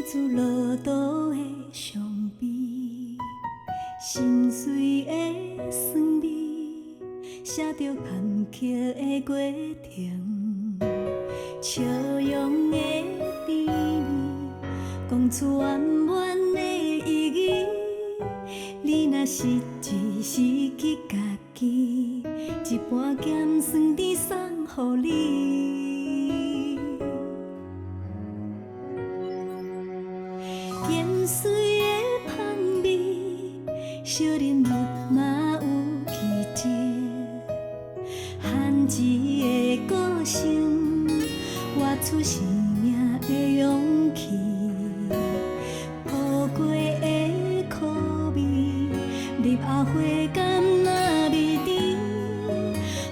自落肚的伤悲，心碎的酸味，写着坎坷的过程，笑容的甜蜜，讲出圆满的意义。你若失志失去家己，一盘咸酸甜送予你。盐水的香味，小人物嘛有气质，汉字的个性，活出生命的勇气。抱过的苦味，入后花甘若蜜甜，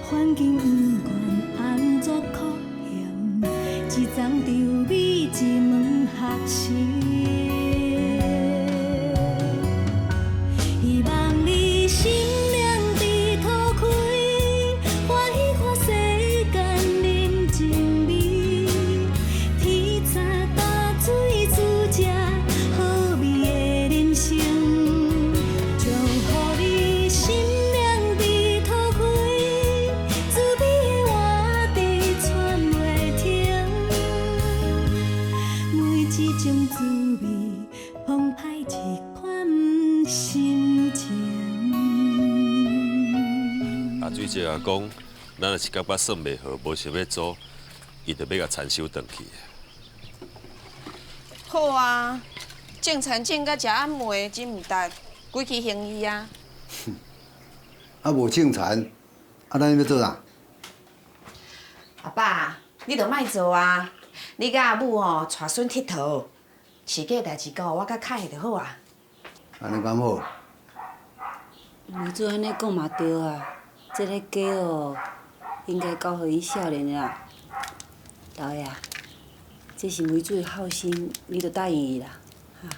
环境不管安怎苦险，一丛稻米一门学习。希望你心亮地土开，欢喜看世间人情味。天早打水煮食好味的人生，祝福你心亮地土开，滋味的活地传袂停。每一种滋味，澎湃一款心情。阿水姐也讲，咱若是感觉算袂好，无想要做，伊就要甲产收转去。好啊，种田种甲食暗暝，真毋值，规期行医啊。啊，无种田，啊，咱要做啥？阿爸，你着莫做啊！你甲阿母吼带孙佚佗，饲鸡代志交我甲凯就好啊。安尼敢好？你做安尼讲嘛对啊，这个鸡哦，应该交互伊少年的啦。老爷，这是为水好心，你着答应伊啦，哈。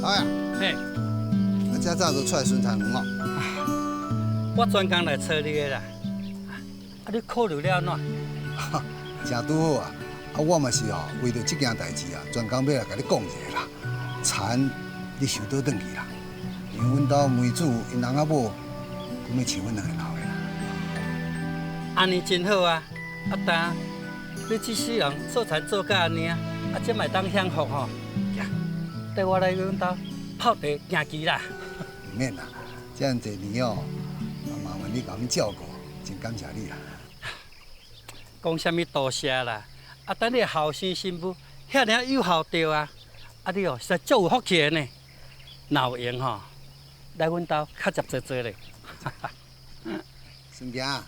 老爷，嘿，啊，遮早就出来巡田园哦。我专工来找你的啦。啊，你考虑了哪？真拄好啊！啊，我嘛是哦，为着这件代志啊，专工要来甲你讲一下啦。田你收倒转去啦，因为阮兜梅子因翁仔某，准要饲阮两个老的啦。安尼真好啊！啊，但你这世人做田做甲安尼啊，啊，这嘛当享福吼。呀，带我来阮兜泡茶行棋啦。唔免啦，这样侪年哦，啊麻烦你甲阮照顾，真感谢你啦。讲啥物多谢啦！啊，等你后生媳妇遐尔友好着啊！啊，你哦实在足有福气的呢。若有闲吼，来阮兜较接做咧。孙行。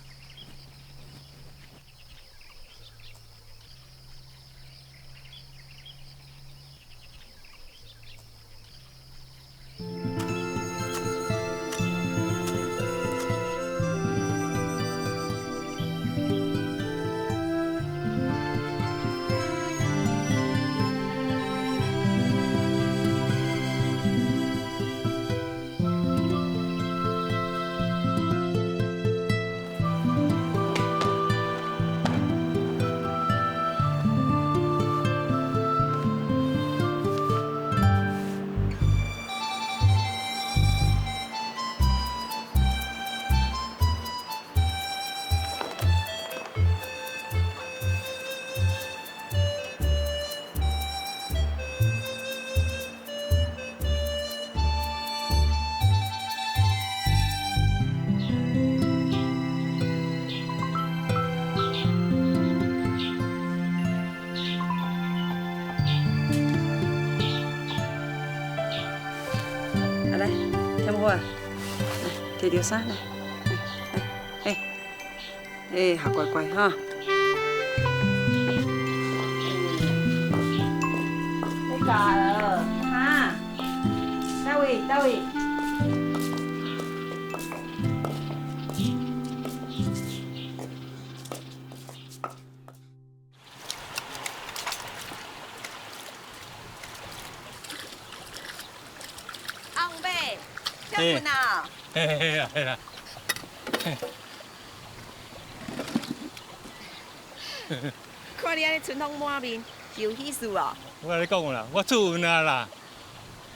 来，添火啊！来，摕着衫来，学乖乖哈。要嫁了哈？哪位？哪位？困啊！嘿啦嘿啦。看你安尼春风满面，是有喜事哦。我甲你讲啦，我出运啊啦，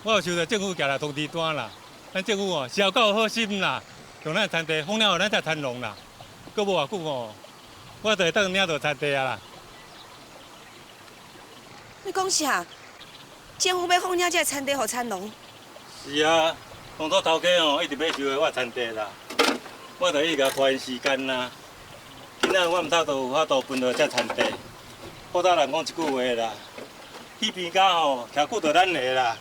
我有收到政府寄来通知单啦。咱政府哦是有够好心啦，用咱田地放了后，咱才田农啦。搁无偌久哦，我就会当领到田地啊啦。你讲啥？政府要放领这田地给田农？是啊，当初头家哦一直要收的我田地啦，我就一直甲拖延时间啦。今仔我毋透都有法度分到这田地，好早人讲一句话啦，去边家吼，徛久就咱的啦。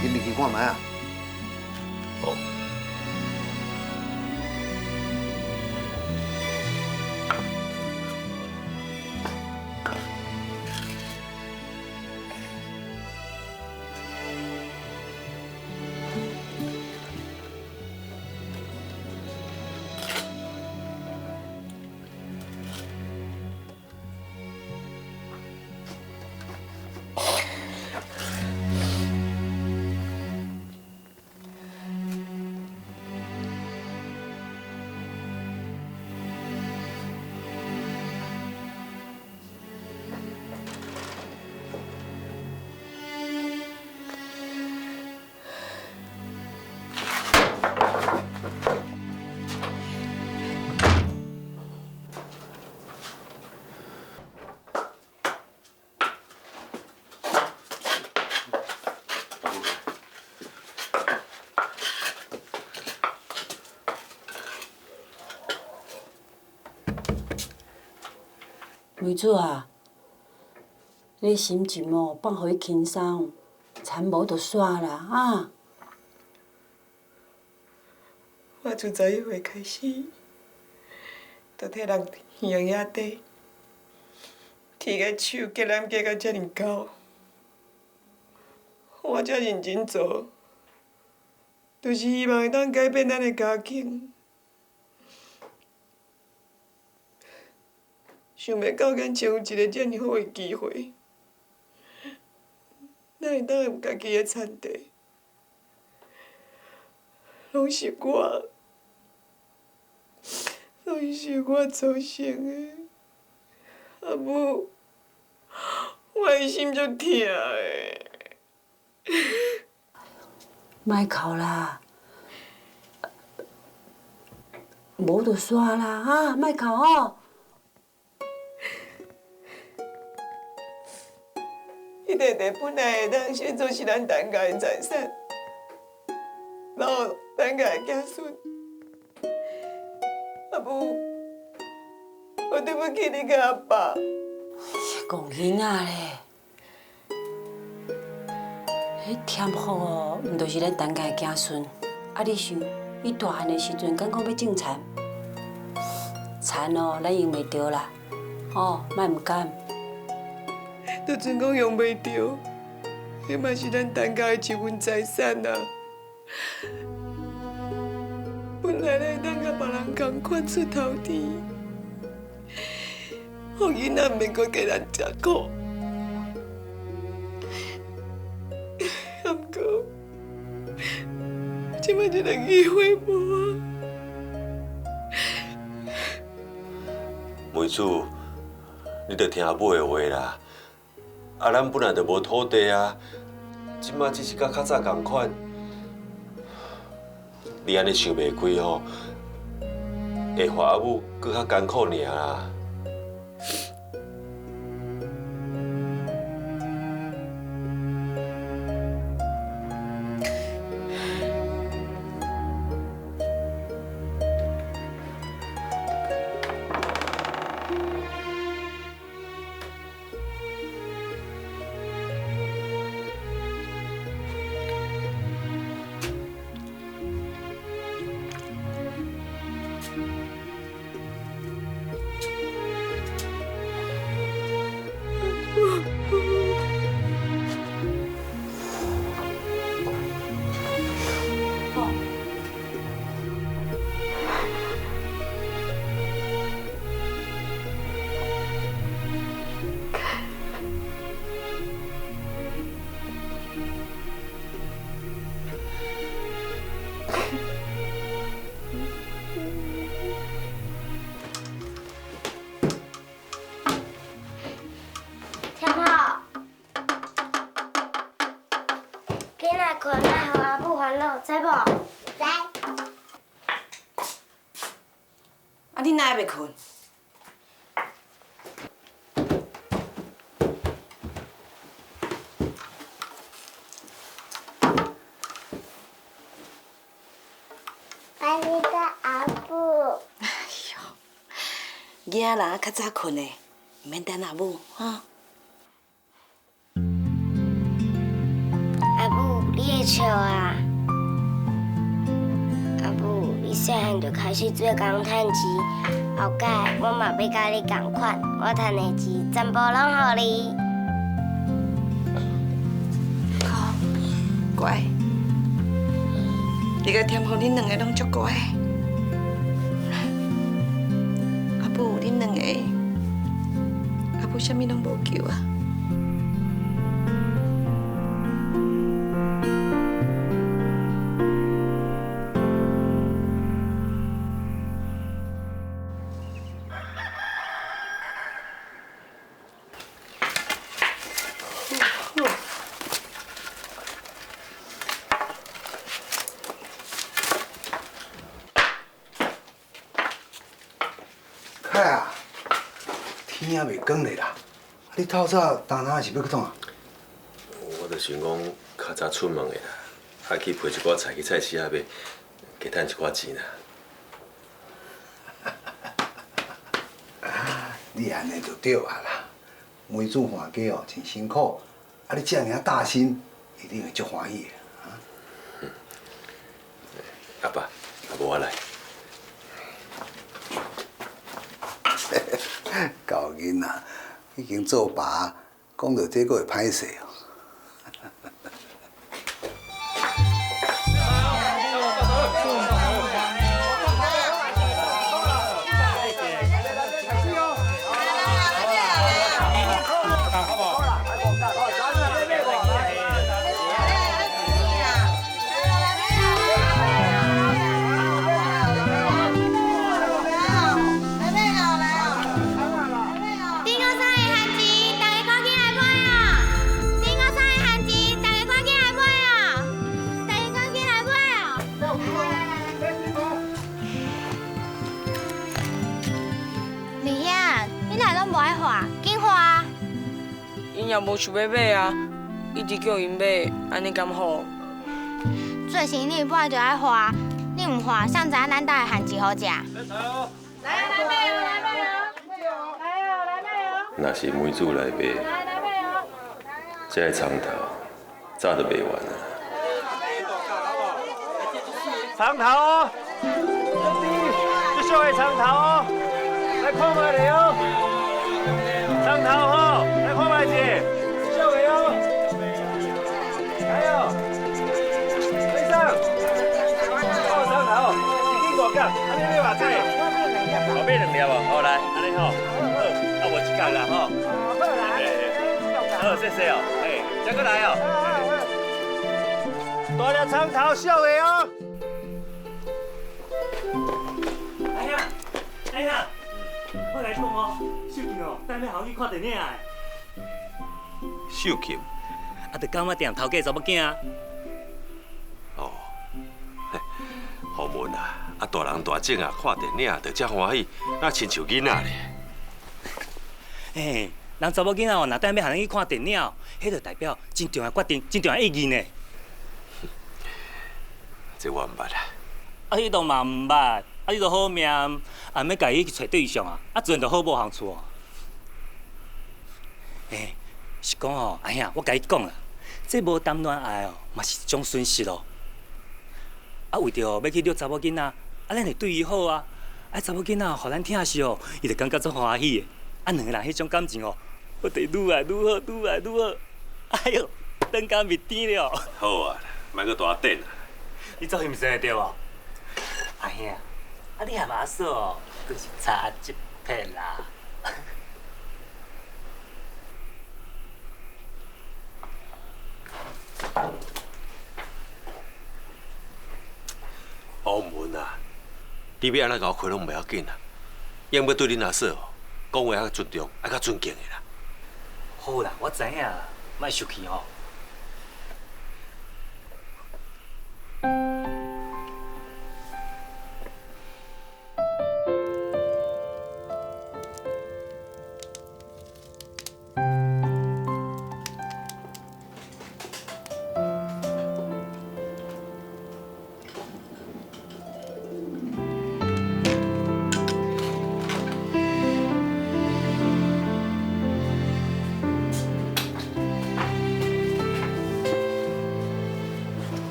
紧入去看卖啊！好。梅子啊，你心情哦放互伊轻松，田无就煞啦啊！我自11岁开始，就替人养野地，剃个手结染结到遮尔高，我遮认真做，就是希望会当改变咱的家境。想袂到咱真有一个遮尔好的机会，咱会当有家己的田地，拢是我造成的。阿母，我的心足痛的。莫哭啦，无就煞啦啊！莫哭哦。迄块地本来会当先做是咱陈家的财产，然后陈家的子孙。阿母，我对不起你甲阿爸。讲囡仔咧，迄添福哦，毋就是咱陈家的子孙？啊，你想，伊大汉的时阵，敢讲要种田？田哦，咱用袂着啦，哦，莫毋甘。就算讲用袂着，迄嘛是咱陈家的一份财产啊。本来咱会当甲别人共款出头天，互囡仔免阁加咱吃苦。毋过，即摆一个机会无啊。梅子，你着听母的话啦。啊，咱本来就无土地啊，即摆只是甲较早同款。你安尼想袂开吼，会害阿母搁较艰苦尔啦。天后，今仔困爱互阿母烦恼，知无？知。啊，你哪会袂困？爱你个阿母。囝人较早困的，免等阿母哈。阿母，你会笑啊？阿母，你细汉就开始做工趁钱，后届我嘛要甲你同款，我趁的钱全部拢互你。好，乖。你甲天后，恁两个拢足乖。阿母，恁两个，阿母啥物拢无求啊。凯啊，天也未光咧啦，你透早当然是要去创啊？我就想讲较早出门的啦，还去批一寡菜去菜市仔买，加趁一寡钱啦。你安尼就对啊啦，梅子换家哦真辛苦，啊你这样大心，一定会足欢喜的。阿爸，阿无我来。高囡仔已经做爸，讲到这个会歹势哦。因也无想要买啊，一直叫因买，安尼敢好？做生意本来就爱花，你唔花，谁知咱家的番薯好食？来买哦，来买哦，来哦，来买哦。若是梅子来买，这个长头早就卖完了。长头哦，这小的长头哦，来看卖咧哦。长头哦，来看卖者，小的哦。来哦，先生，哦长头，一斤5角，安尼要偌济？后尾2粒哦，好来，安尼好，好，啊无1角啦吼。好，谢谢哦，哎，再过来哦。大粒长头，小的哦。哎呀，我来讲哦，秀琴哦，等下后去看电影的。秀琴，啊，着柑仔店头家查某囝啊。哦，好文啊，啊，大人大种啊，看电影就遮欢喜，那亲像囡仔咧。嘿，人查某囡仔哦，若等要喊你去看电影，迄就代表真重要决定，真重要意义呢。这我毋捌啦。啊，迄都嘛毋捌，啊，你都好命，啊，要家己去找对象啊，啊，自然就好无通处。嘿，是讲哦，阿兄，我甲你讲啦，这无谈恋爱哦，嘛是一种损失哦。啊，为着要去约查某囡仔，啊，咱会对伊好啊，啊，查某囡仔互咱疼惜哦，伊就感觉足欢喜的。啊，两个人迄种感情哦，我得愈来愈好，愈来愈好。哎呦，等到蜜甜了。好啊，莫搁大等啊。你做毋生对无？阿兄，啊，你阿妈嫂哦，就是差一撇啦。王文啊，你要安怎甲我开拢袂要紧啊，应要对恁阿嫂讲话较尊重，较尊敬的啦。好啦，我知影啦，莫生气吼。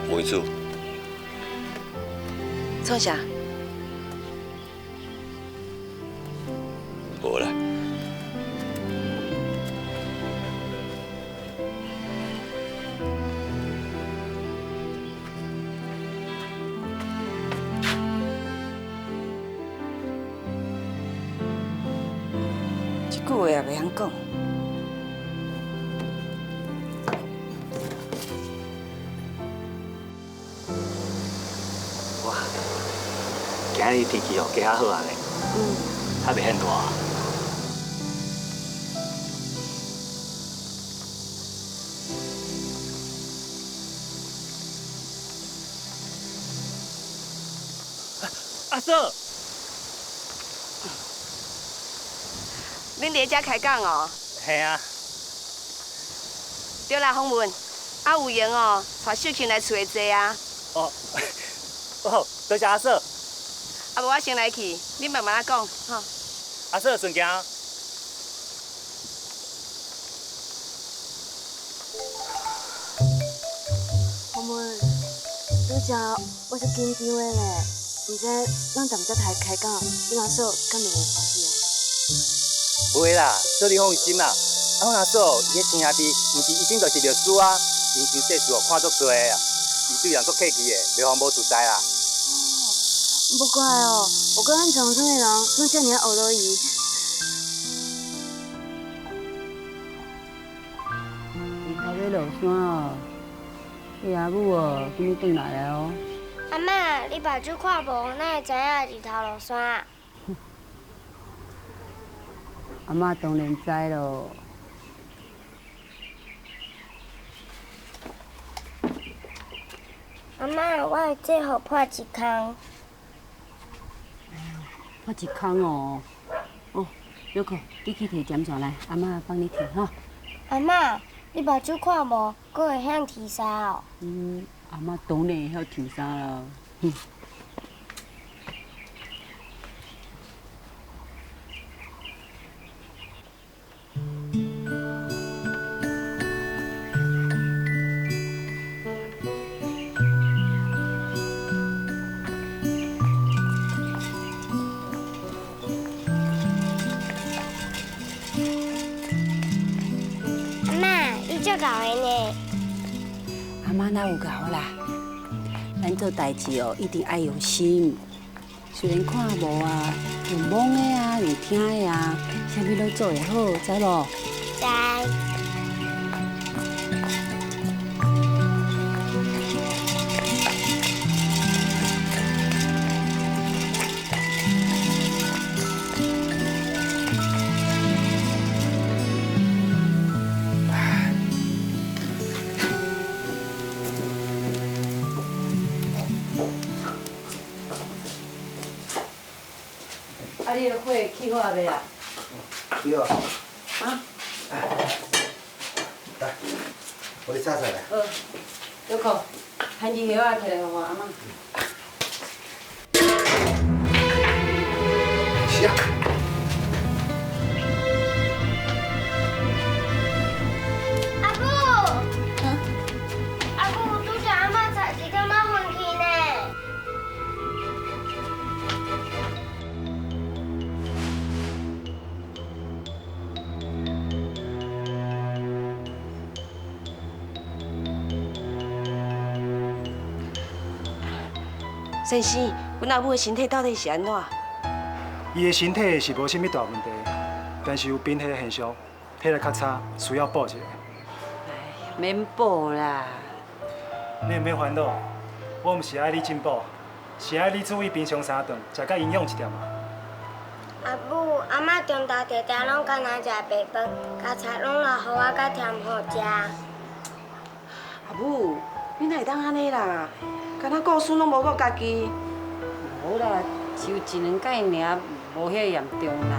梅子，做啥？无啦。一句话也袂晓讲。哇，今日天气哦，加较好啊咧，还袂很热。阿嫂，恁伫遮开讲哦？系啊。对啦，洪文，啊有闲哦，带秀琴来厝里坐啊。哦，好，多谢阿嫂。啊无我先来去，恁慢慢讲，吼。阿嫂顺行。洪文，拄则我是紧张的咧，唔知咱站遮开讲，恁阿嫂敢会无欢喜啊？不会啦，嫂你放心啦。啊，阮阿嫂伊迄亲兄弟，毋是以前就是律师啊，人生世事哦看足多的啊，伊对人足客气的，袂互无自在啦。不怪哦，我跟咱庄村的人拢遮尔学到伊。你头要落山哦，你阿母哦，今日转来了哦。阿嬷，你目睭看无，哪会知影日头落山？阿嬷当然知咯。阿嬷，我的制服破一空。破一空哦。哦，小可，你去摕针线来，阿嬷帮你摕吼。阿嬷，你目睭看无，阁会晓提衫哦？阿嬷当然会晓提衫啦。足够的呢。阿妈哪有教啦？咱做代志哦，一定爱用心。虽然看无啊，用摸的啊，用听的啊，啥物拢做会好，知无？知。你的火起好未啊？对啊。啊？来，我来炒菜来。有空，番薯叶仔摕来互我阿妈。是啊。阿母，阿母，拄则阿嬷菜是感觉混去呢。先生，阮阿母的身体到底是安怎？伊的身体是无啥物大问题，但是有贫血的现象，体力较差，需要补一下。免补啦。你免烦恼，我毋是爱你进补，是爱你注意平常三顿，食较营养一点嘛。阿母，阿嬷中昼常常拢干那食白饭，甲菜拢留互我甲添好食。阿母，你哪会当安尼啦？敢若顾孙拢无顾家己。无啦，只有一两摆尔，无遐严重啦。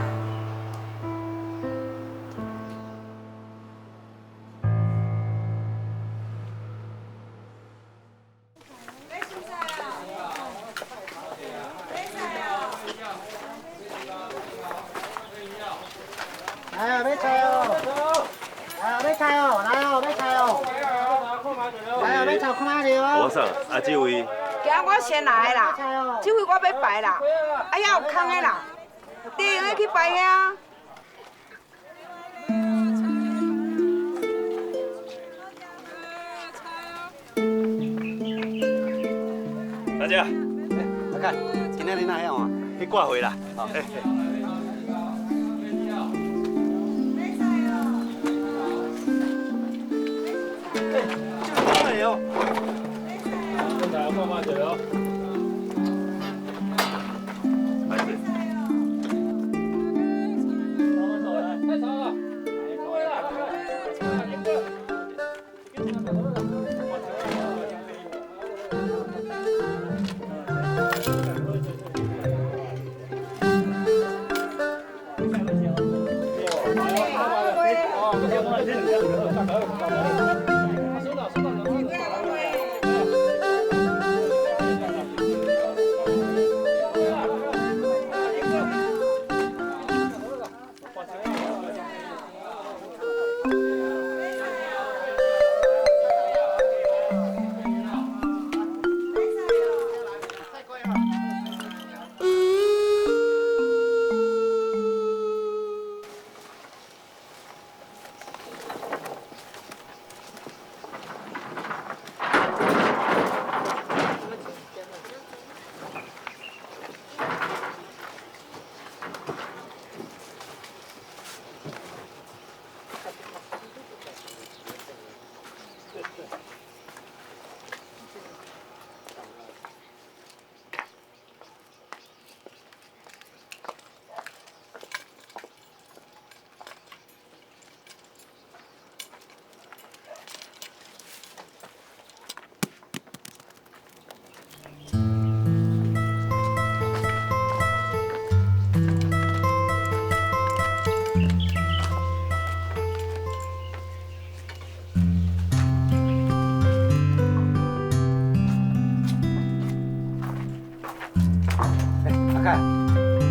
来啊，买菜哦！来啊，买菜哦！来哦，买菜哦！来啊，买菜看哪里哦？我上啊，这位。今我先来啦，这位我要摆啦，哎呀有空的啦，你用去摆遐。大姐，阿干，今仔日哪样啊？去挂回啦。好。哎呦！现在看慢点哦。开始。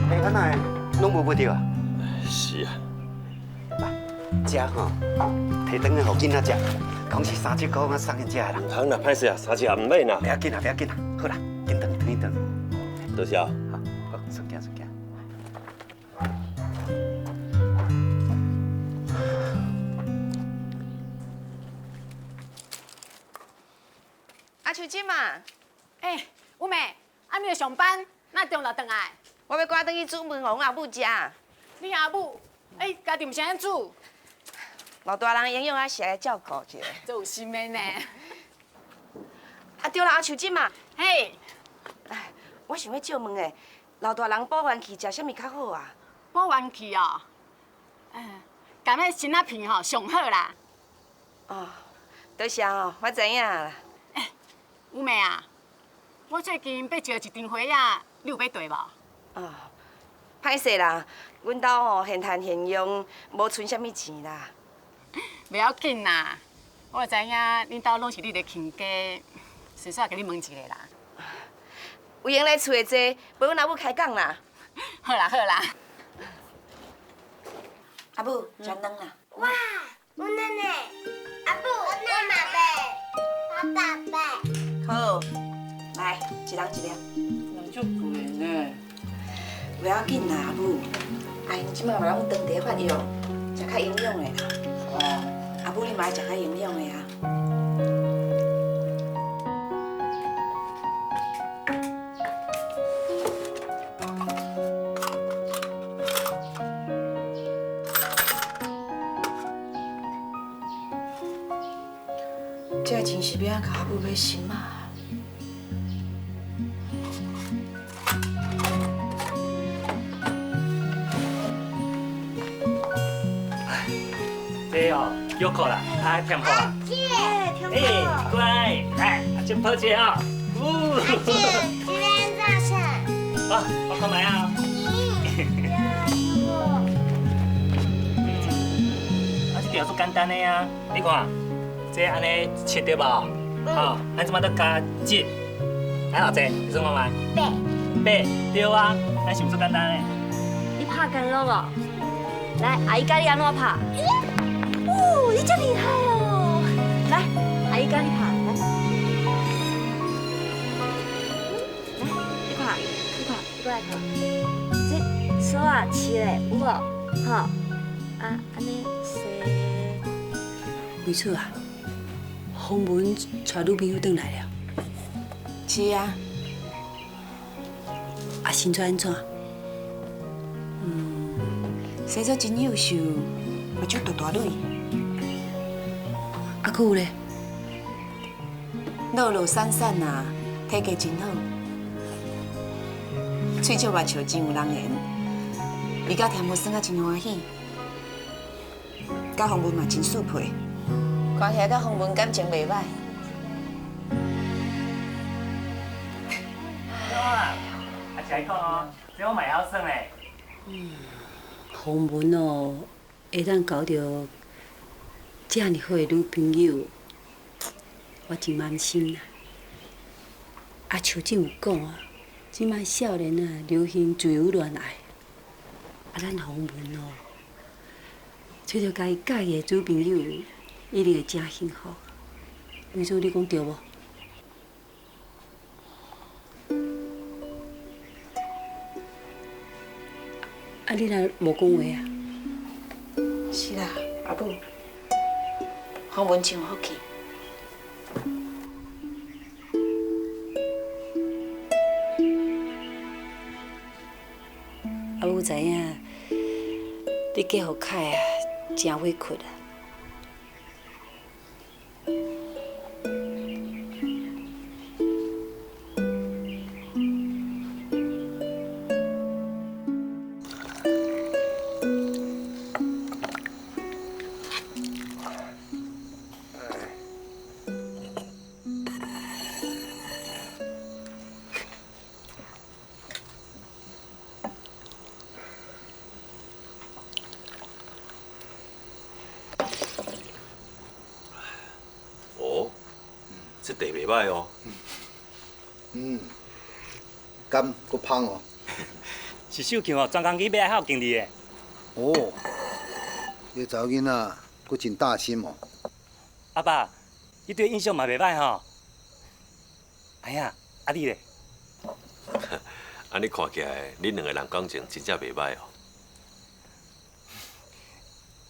太长了，拢无买着啊？是啊。食吼，摕转去互囡仔食，讲是30块我送去食啦。唔通啦，歹势啊，30也唔免啦。不要紧啦，不要紧啦，好啦，紧转转一转。多谢。好，顺行顺行。阿秋金嘛，有妹，你要上班，哪中昼回来？我要赶转去煮饭，互阮阿母食。你阿母，家己毋是安煮？老大人营养啊，是来照顾一下。这有心的呢。啊对啦，阿秋金嘛，嘿，我想要借问诶，老大人补元气食啥物较好啊？补元气哦，干迄辛仔片吼上好啦。哦，多谢哦，我知影啦。有妹啊，我最近要招一张花仔，你有要对无？哦，歹势啦，阮兜吼现赚现用，无存啥物钱啦。袂要紧啦，我知影恁兜拢是你的亲家，随煞甲你问一下啦。有闲来厝的坐，陪阮阿母开讲啦。好啦好啦。阿母，食卵啦。哇，我奶奶，阿布，我妈贝，我爸贝。好，来，一人一粒。人足贵呢。袂要紧啦，阿母。阿因即摆嘛拢当地发药，食较营养的啦。哦。阿母，你嘛爱食较营养的啊。这钱是要甲阿母买心啊。这哦，又考啦，啊，填好啦。姐，哎，乖，来，先抱姐啊。姐，今天早上。好，我看买啊。啊，这条足简单的啊，你看，这安尼切对吧？好，咱即马得加节，还偌济？你算看卖？八对啊，咱是毋是简单的？你拍干肉哦？来，阿姨教你安怎拍。哦，你真厉害哦！来，阿姨教你拍，来，来，你看，你过来看，这手啊切嘞，有无？好，啊，安尼洗。梅厝啊，洪文带女朋友回来了。是啊。啊，身材安怎？生做真优秀，嘛足大女。啊，佫有咧？落落散散啊，体格真好，喙笑目笑真有人缘，伊甲田无耍啊真欢喜，甲洪文嘛真适配，看起来甲洪文感情袂歹。对啊，啊，吃一口哦，这我买好耍嘞。洪文哦，会当交到这么好的女朋友，我真安心啦。啊，像真有讲啊，即摆少年啊流行自由恋爱，啊，咱洪文哦，找到家己喜欢的女朋友，一定会真幸福。梅珠，你讲对无？啊，你若无讲话啊？是啦，阿母，洪文真有福气。啊，有知影，你嫁互凯啊，真委屈啊。这地袂歹哦。甘搁芳哦。是秀琴哦，专工去买，还有经理的。哦，这查某囡仔搁真大心哦。阿爸，你对印象嘛袂歹吼。哎呀，啊你咧？安尼看起来，恁两个人感情真正袂歹哦。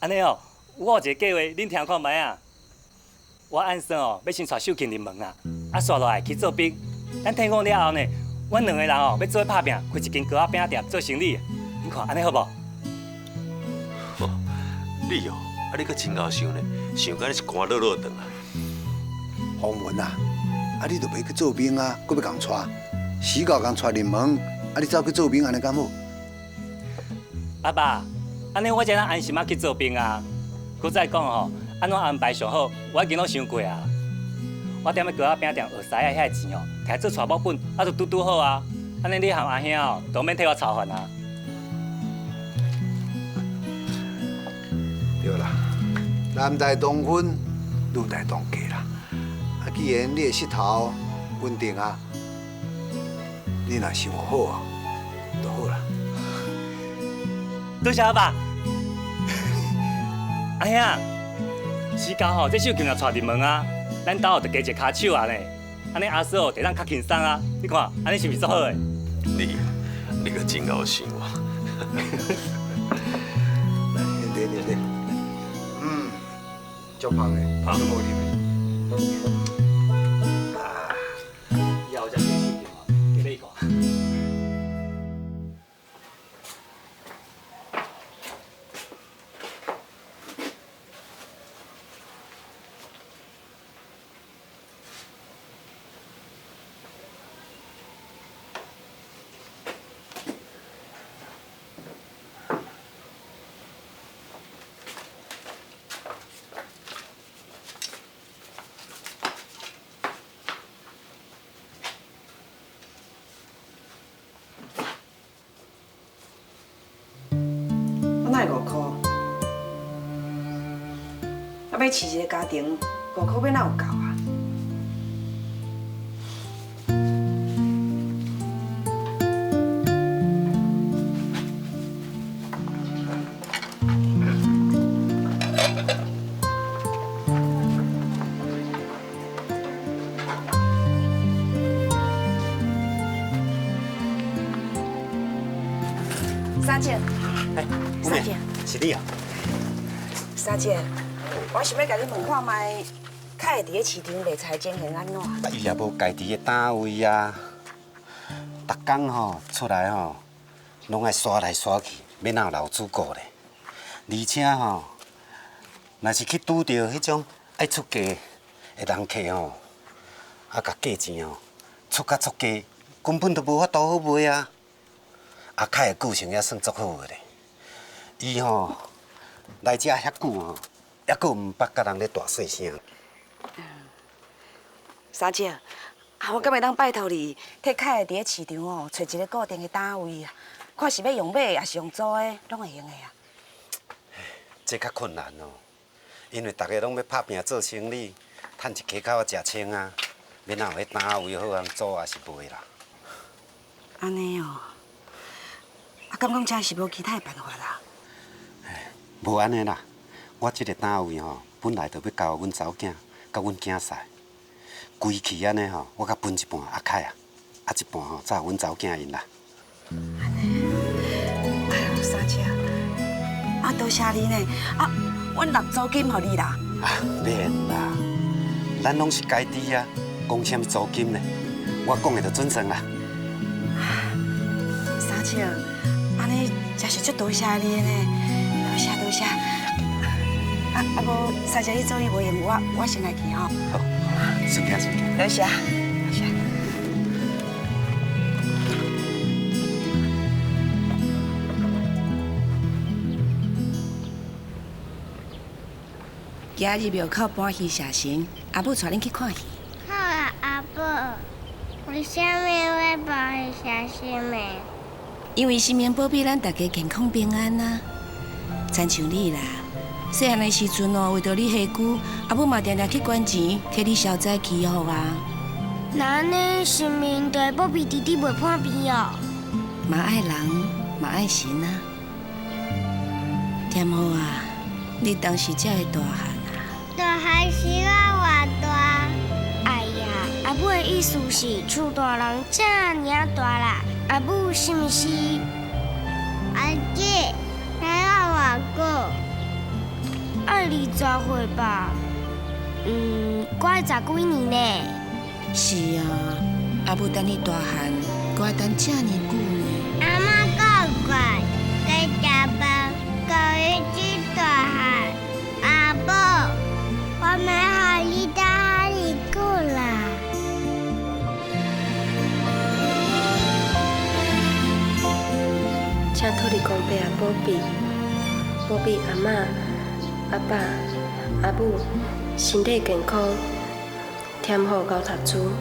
安尼哦，我有一个计划，恁听看卖啊。我按算哦，要先带秀琴入门啊，啊刷落来去做兵。咱听讲了后呢，阮两个人哦要做伙打拼，开一间糕仔饼店做生意。你看安尼好无？你哦，啊你搁真够想呢，想甲你是寒落落长啊。洪文啊，啊你著袂去做兵啊，搁要共带，死狗共带入门，啊你走去做兵安尼敢好？阿爸，安尼我才能安心啊去做兵啊。搁再讲吼。安怎安排上好？我已经拢想过啊！我踮咧糕仔饼店学师啊，遐个钱哦，摕做娶某本，啊，就拄好啊！安尼你和阿兄哦，都免替我操烦啊！男大当婚，女大当嫁啦。啊，既然你的膝头稳定啊，你若想好啊，就好啦。多谢阿爸。阿兄，时间吼，这手今日带入门啊，咱家就加一骹手啊呢。安尼阿嫂就当较轻松啊。你看，安尼是毋是足好诶？你可真够想我。来，饮茶。足香的，足好啉的。以后才继续给你看。要饲一个家庭，5块要哪有够啊？三姐，三姐，是你啊？三姐。我想要甲你问看卖，较会伫咧市场卖菜种是安怎？伊也无家己的单位啊，逐工吼出来吼，拢爱刷来刷去，要哪有留主顾咧？而且吼，若是去拄到迄种爱出价的人客吼，啊，甲价钱吼出甲足低，根本都无法度好卖啊！啊，较会顾性也算足好的咧。伊吼来遮遐久吼。还阁毋捌甲人咧大细声。三姐，我敢会当拜托你，替较会伫咧市场哦，找一个固定的单位啊，看是要用买也是用租的，拢会用的啊。这较困难哦，因为大家拢要拍拼做生意，趁一溪口食清啊，免哪有迄单位好通租也是卖啦。安尼哦，啊，敢讲这是无其他的办法啦？无安尼啦。我即个单位吼，本来就要交阮查某囝、甲阮囝婿，规期安尼吼，我甲分一半阿凯啊，啊一半吼，则阮查某囝因啦。安尼，哎呦，三姐，啊，多谢你呢，啊，阮纳租金互你啦。啊，免啦，咱拢是家己啊，讲什么租金呢？我讲的就准算啦。三姐，安尼真是足多谢你呢，多谢多谢。啊，无三姐你做伊无闲，我先来去吼。好，顺便顺便。多谢，多谢。今日庙口搬戏社神，阿母带恁去看戏。好啊，阿母。为什么要搬戏社神呢？因为生命保庇咱大家健康平安啊，亲像你啦。细汉的时阵哦，为着你下久，阿母嘛常常去捐钱，替你消灾祈福啊。那呢，生命对保庇弟弟袂叛变哦。嘛爱人，嘛爱神啊。天后啊，你当时才会大汉啊。大汉是我偌大？哎呀，阿母的意思是厝大人这尔大啦。阿母是毋是？阿姐，还要偌久？爱20岁吧，我10几年呢。是啊，阿母等你大汉，我等这么久呢。阿妈够乖，该加班，够一起大汉。阿母，我们好你大汉你久啦。请托你公伯啊，保庇阿嬷。阿爸、阿母身体健康，添好高读书。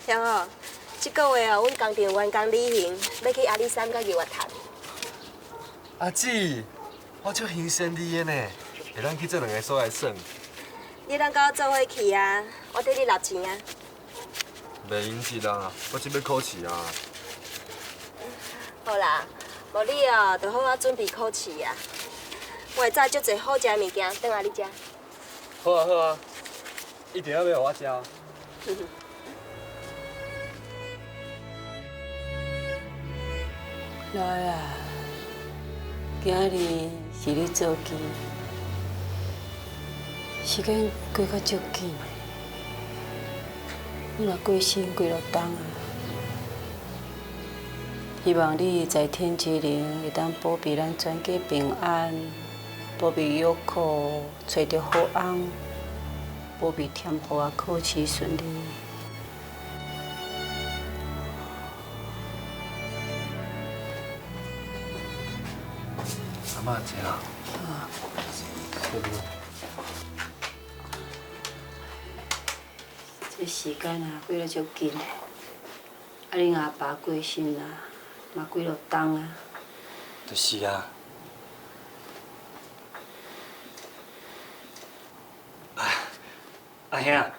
听好，这个月哦，阮工程员工旅行要去阿里山甲日月潭。阿姊，我足欣赏你的呢，会当去这两个所在耍。你当甲我做伙去啊，我替你纳钱啊。袂用钱啦，我即要考试啊。好啦，无你哦，就好好准备考试啊。我会载足侪好食的物件等下你食。好啊好啊，一定要互我食。来啊！今日是你做机，时间过较足紧，你若过身几落冬啊！希望你在天之灵会当保庇咱全家平安，保庇玉库找到好翁，保庇天父啊考试顺利。阿嬷食啊。这时间啊，过得足紧的。啊，恁阿爸过身啊，嘛几落冬啊。就是啊。阿兄，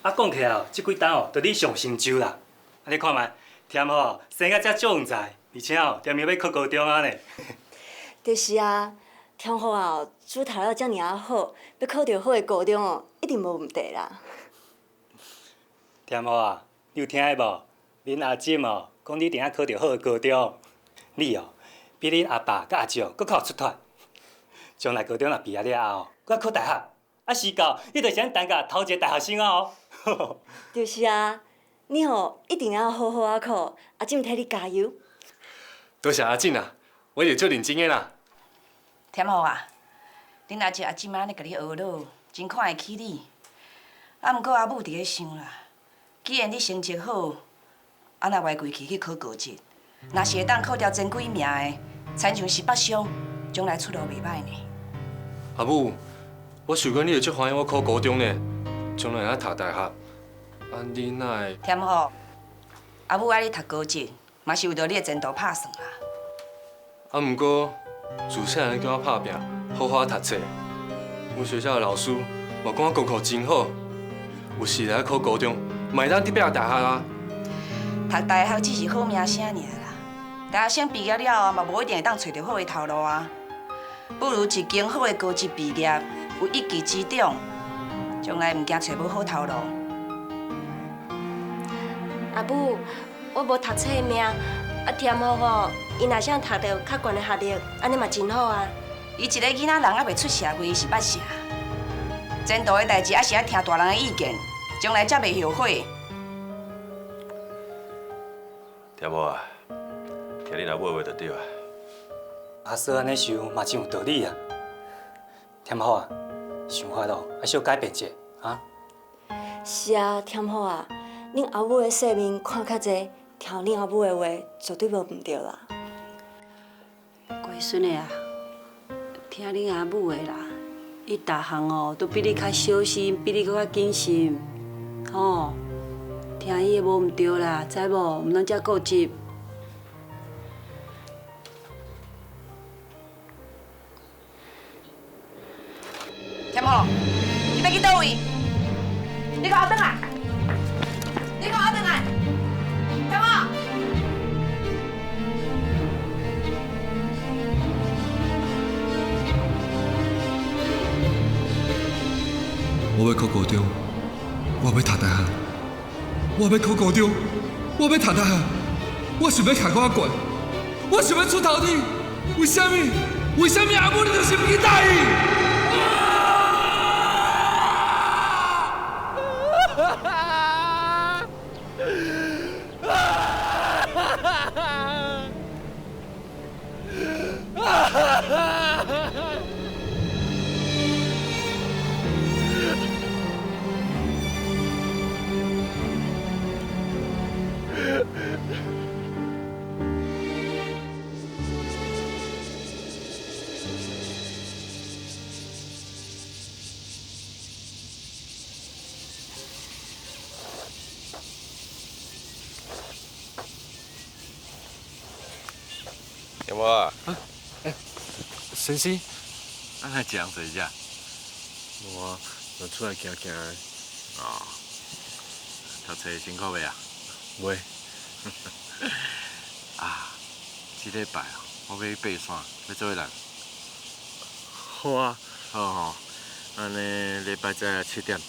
讲起来哦，这几冬哦，就你上成就啦。你看觅，添哦，生甲遮足旺财，而且哦，踮要考高中啊呢。就是啊，天父啊，主读了遮尔啊好，要考到好的高中哦，一定无问题啦。添啊，你有听的无？恁阿姊哦，讲你定下考到好的高中，你哦，比恁阿爸甲阿姊哦，搁较有出头。将来高中若毕业了后，搁考大学，啊时到，你就是咱当家头一个大学生哦。就是啊，你吼一定要好好啊考，阿姊替你加油。多谢阿静啊，我会做认真的啦。添好啊，恁阿姐阿姊安尼甲你学老，真看会起你。啊，毋过阿母伫咧想啦，既然你成绩好，啊若歪规矩去考高职，若是会当考掉前几名的，亲像是北上，将来出路袂歹呢。阿母，我想讲你会足欢喜我考高中呢，将来会读大学。啊，你哪会？添好，阿母爱你读高职，嘛是为着你的前途打算啦。啊，毋过自细汉叫我打拼，好好读册。阮学校的老师嘛讲我功课真好，有时来考高中，嘛会当得表大学啊。读大学只是好名声尔啦，大学生毕业了后嘛无一定会当找到好的头路啊。不如一间好的高职毕业，有一技之长，将来毋惊找无好头路。阿母，我无读册的命，啊添好吼，伊若想读到较悬的学历，安尼嘛真好啊。伊一个囡仔人还袂出社会，伊是捌啥？前途的代志，还是爱听大人的意见，将来才袂后悔。听无啊？听你阿母的话就对啊。阿嫂安尼想嘛真有道理啊。添好啊，想法咯还是要改变者啊。是啊，添好啊，恁阿母的说明看较济，听恁阿母的话，绝对无毋对啦。乖孙的啊，听恁阿母的啦，伊逐项哦都比你较小心，比你搁较谨慎，吼，听伊的无毋对啦，知无？毋通遮固执。添好，你要去倒位？你给我转来！你给我转来！添好。我要考高中，我要读大学。我要考高中，我要读大学。我想要考较悬，我想要出头天。为什么？为什么阿母你就是不去答应？有无啊？先生，咱来一人坐一下。我出来行行。哦，读册辛苦未啊？未。啊，这礼拜啊，我要去爬山，要做伙人。好啊。好吼，安尼礼拜再7点，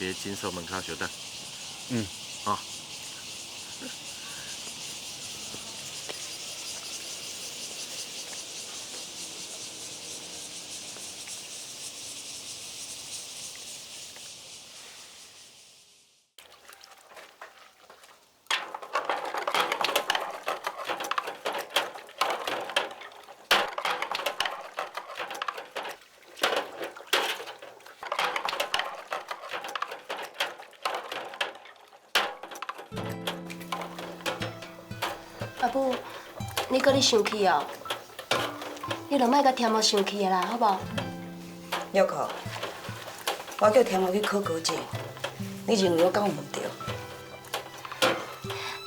伫诊所门口相等。嗯。好。阿母，你搁咧生气哦？你著莫甲天某生气啦，好无？玉库，我叫天某去考高检，你认为我敢有问题？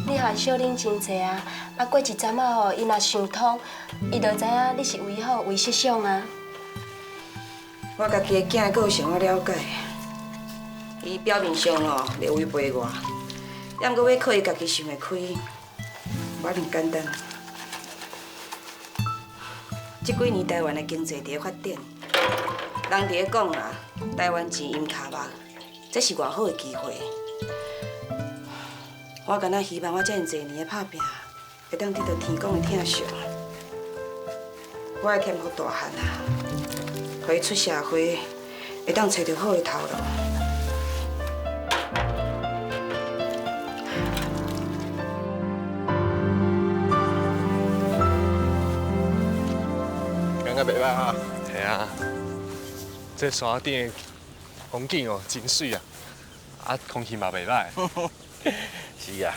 你害小玲真济啊！啊，过一阵仔吼，伊若想通，伊就知影你是为好为设想啊。我家己的囝个性我了解，伊表面上哦袂违背我，抑阁要靠伊家己想会开，无遐尔简单。这几年台湾的经济伫咧发展，人伫咧讲啦，台湾钱淹骹目，这是偌好的机会。我敢若希望我遮尔侪年的打拼，会当得到天公的疼惜。我会添福大汉啊，互伊出社会会当找到好的头路。感觉袂歹啊。系啊，这山顶的风景哦真水啊，啊空气嘛袂歹。是啊，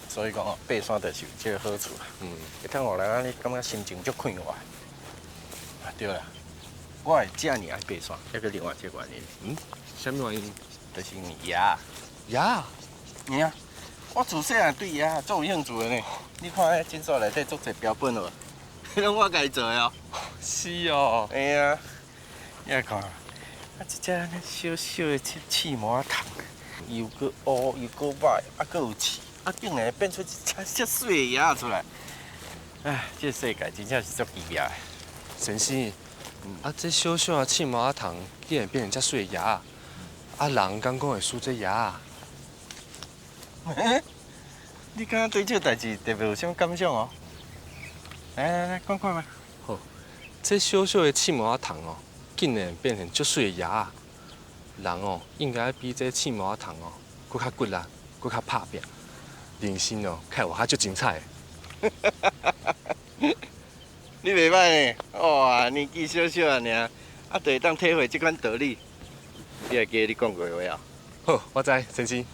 所以讲哦，爬山就是有这个好处啊。会当互人安尼感觉心情足快活。啊对啦，我会遮尔爱爬山，还个另外一个原因。什么原因？就是因为鸭。鸭？嘿啊，我自细汉对鸭足有兴趣的呢。你看迄诊所内底足侪标本哦，迄拢我家己做的哦。是哦。嘿啊，你来看，啊，这只小小的刺毛虫。又搁乌又搁歹，啊，搁有刺，啊，竟然变出一只遮水的鸭出来！哎，这世界真正是足奇妙的。先生，啊，这小小的刺毛虫竟然变成遮水的鸭，啊，人敢讲会输这鸭？你敢对这代志特别有啥感想哦？来，看看吧。好，这小小的刺毛虫哦，竟然变成足水的鸭。人哦，应该比这刺毛虫哦，搁较骨力，搁较拍拼，人生哦，较活较足精彩。你袂歹呢，哇，年纪小小啊尔，啊，就会当体会这款道理。你还记得你讲过的话啊？好，我知，先生。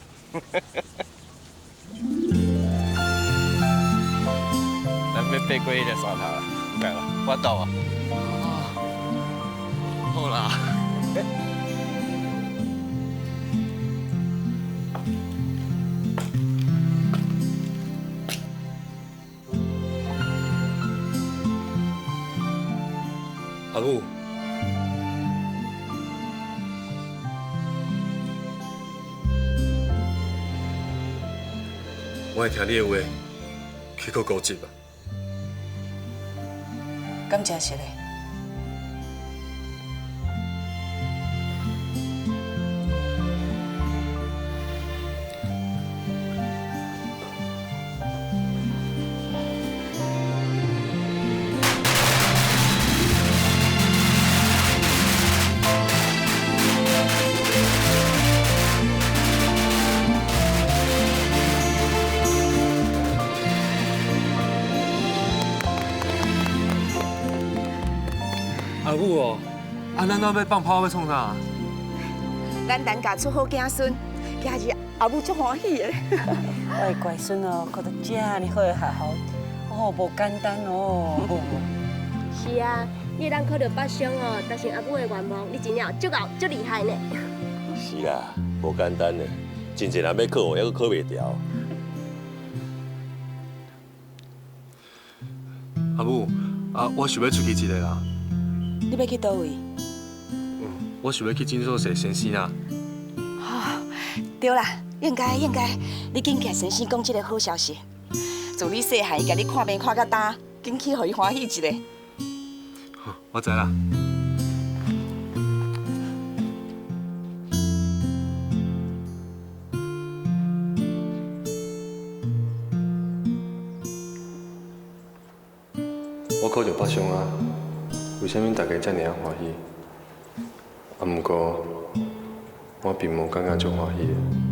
咱要爬过迄个山头啦，来吧，我到啊。好啦。阿母，我会听你的话，去考高级吧。感谢谢嘞。阿母哦，啊，咱哪要放炮要创啥？咱单家出好子孙，今日阿母足欢喜的。我的乖孙哦，考到这么好的学校，哦，无简单哦。是啊，你当考到北上哦，达成阿母的愿望，你真了足够足厉害呢。是啦，无简单呢，真侪人要考，还阁考袂掉。阿母，啊，我想要出去一个啦。你要去倒位？我想要去诊所踅先生啊。哦，对啦，应该，你紧去先生讲这个好消息。自你细汉，伊甲你看病看到大，紧去，互伊欢喜一下。好，我知啦。我考着北上啊，为什么大家遮尔欢喜？啊，毋过我并无感觉足欢喜的。